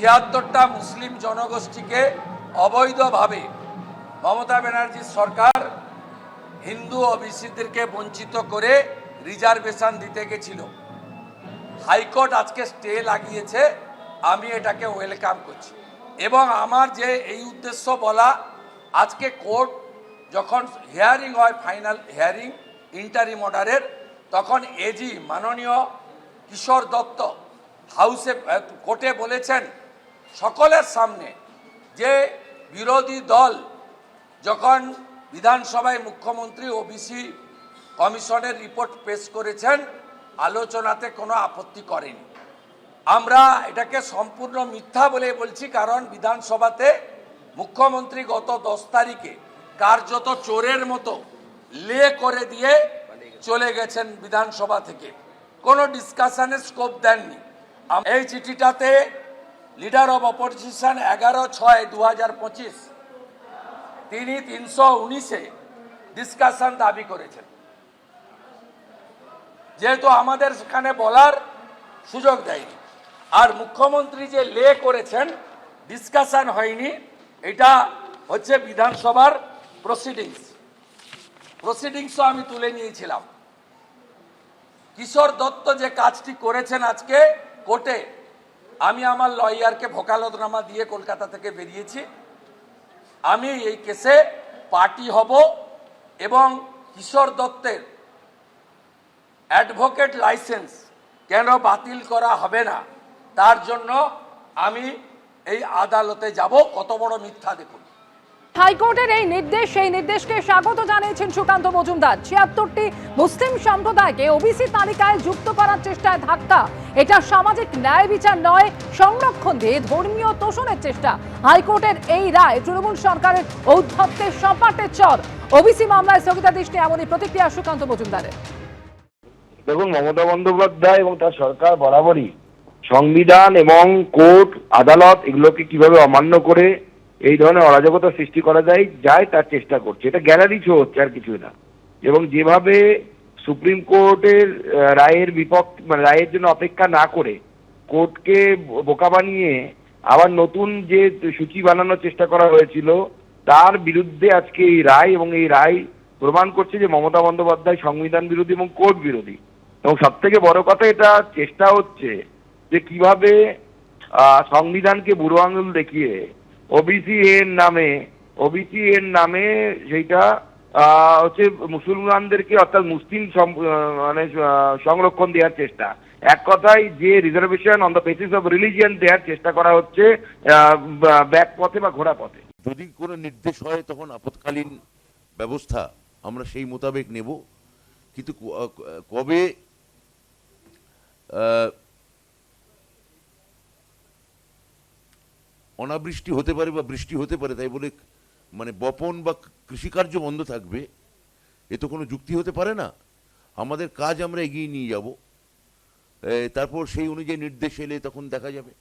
76টা মুসলিম জনগোষ্ঠীকে অবৈধভাবে মমতা ব্যানার্জির সরকার হিন্দু ওবিসিদেরকে বঞ্চিত করে রিজার্ভেশন দিতে গেছিল। হাইকোর্ট আজকে স্টে লাগিয়েছে, আমি এটাকে ওয়েলকাম করছি। এবং আমার যে এই উদ্দেশ্য বলা, আজকে কোর্ট যখন হিয়ারিং হয়, ফাইনাল হিয়ারিং ইন্টারিম অর্ডারের, তখন এজি মাননীয় কিশোর দত্ত হাউসে কোর্টে বলেছেন সকলের সামনে যে বিরোধী দল যখন বিধানসভায় মুখ্যমন্ত্রী ওবিসি কমিশনের রিপোর্ট পেশ করেছেন, আলোচনাতে কোনো আপত্তি করেনি। আমরা এটাকে সম্পূর্ণ মিথ্যা বলে বলছি, কারণ বিধানসভাতে মুখ্যমন্ত্রী গত 10 তারিখে কার্যত চোরের মতো লে করে দিয়ে চলে গেছেন বিধানসভা থেকে, কোনো ডিসকাশনের স্কোপ দেননি। এই চিঠিটাতে লিডার অব অপোজিশন 11/6/2025 তিনি 319-এ ডিসকাশন দাবি করেছেন। যেহেতু আমাদের সেখানে বলার সুযোগ দেয়নি, আর মুখ্যমন্ত্রী যে লে করেছেন ডিসকাশন হয়নি, এটা হচ্ছে বিধানসভার প্রসিডিংসও আমি তুলে নিয়েছিলাম। কিশোর দত্ত যে কাজটি করেছেন আজকে কোর্টে, আমি আমার লয়ারকে ভোকালতনামা দিয়ে কলকাতা থেকে বেরিয়েছি। আমি এই কেসে পার্টি হব এবং কিশোর দত্তের অ্যাডভোকেট লাইসেন্স কেন বাতিল করা হবে না, তার জন্য আমি এই আদালতে যাব। কত বড় মিথ্যা দেখুন। হাইকোর্টের এই নির্দেশকে স্বাগত জানিয়েছেন সুকান্ত মজুমদার। 76টি মুসলিম সম্প্রদায়কে ওবিসি তালিকায় যুক্ত করার চেষ্টায় ধাক্কা, এটা সামাজিক ন্যায় বিচার নয়, সংরক্ষণ দিয়ে ধর্মীয় তোষণের চেষ্টা। হাইকোর্টের এই রায় তৃণমূল সরকারের ঔদ্ধত্যের সপাটে চর। ওবিসি মামলায় স্থগিতাদেশ নিয়ে এমনই প্রতিক্রিয়া সুকান্ত মজুমদারের। দেখুন, মমতা বন্দ্যোপাধ্যায় এবং তার সরকার বরাবরই সংবিধান এবং কোর্ট আদালত এগুলোকে কিভাবে অমান্য করে এই ধরনের অরাজকতা সৃষ্টি করা যায় তার চেষ্টা করছে। এটা গ্যালারি শো হচ্ছে, আর কিছুই না। এবং যেভাবে সুপ্রিম কোর্টের রায়ের বিপক্ষে, মানে রায়ের জন্য অপেক্ষা না করে কোর্টকে বোকা বানিয়ে আবার নতুন যে সূচি বানানোর চেষ্টা করা হয়েছিল, তার বিরুদ্ধে আজকে এই রায়, এবং এই রায় প্রমাণ করছে যে মমতা বন্দ্যোপাধ্যায় সংবিধান বিরোধী এবং কোর্ট বিরোধী। এবং সব থেকে বড় কথা, এটা চেষ্টা হচ্ছে যে কিভাবে সংবিধানকে বুড়ো আঙুল দেখিয়ে ওবিসি এর নামে সেইটা হচ্ছে মুসলমানদেরকে, অর্থাৎ মুসলিম মানে সংরক্ষণ দেওয়ার চেষ্টা। এক কথায় যে reservation on the basis of religion দেওয়ার চেষ্টা করা হচ্ছে ব্যাক পথে বা ঘোড়া পথে। যদি কোনো নির্দেশ হয় তখন আপৎকালীন ব্যবস্থা আমরা সেই মোতাবেক নেব, কিন্তু কবে অনাবৃষ্টি হতে পারে বা বৃষ্টি হতে পারে তাই বলে মানে বপন বা কৃষিকার্য বন্ধ থাকবে, এ তো কোনো যুক্তি হতে পারে না। আমাদের কাজ আমরা এগিয়ে নিয়ে যাব, তারপর সেই অনুযায়ী নির্দেশ এলে তখন দেখা যাবে।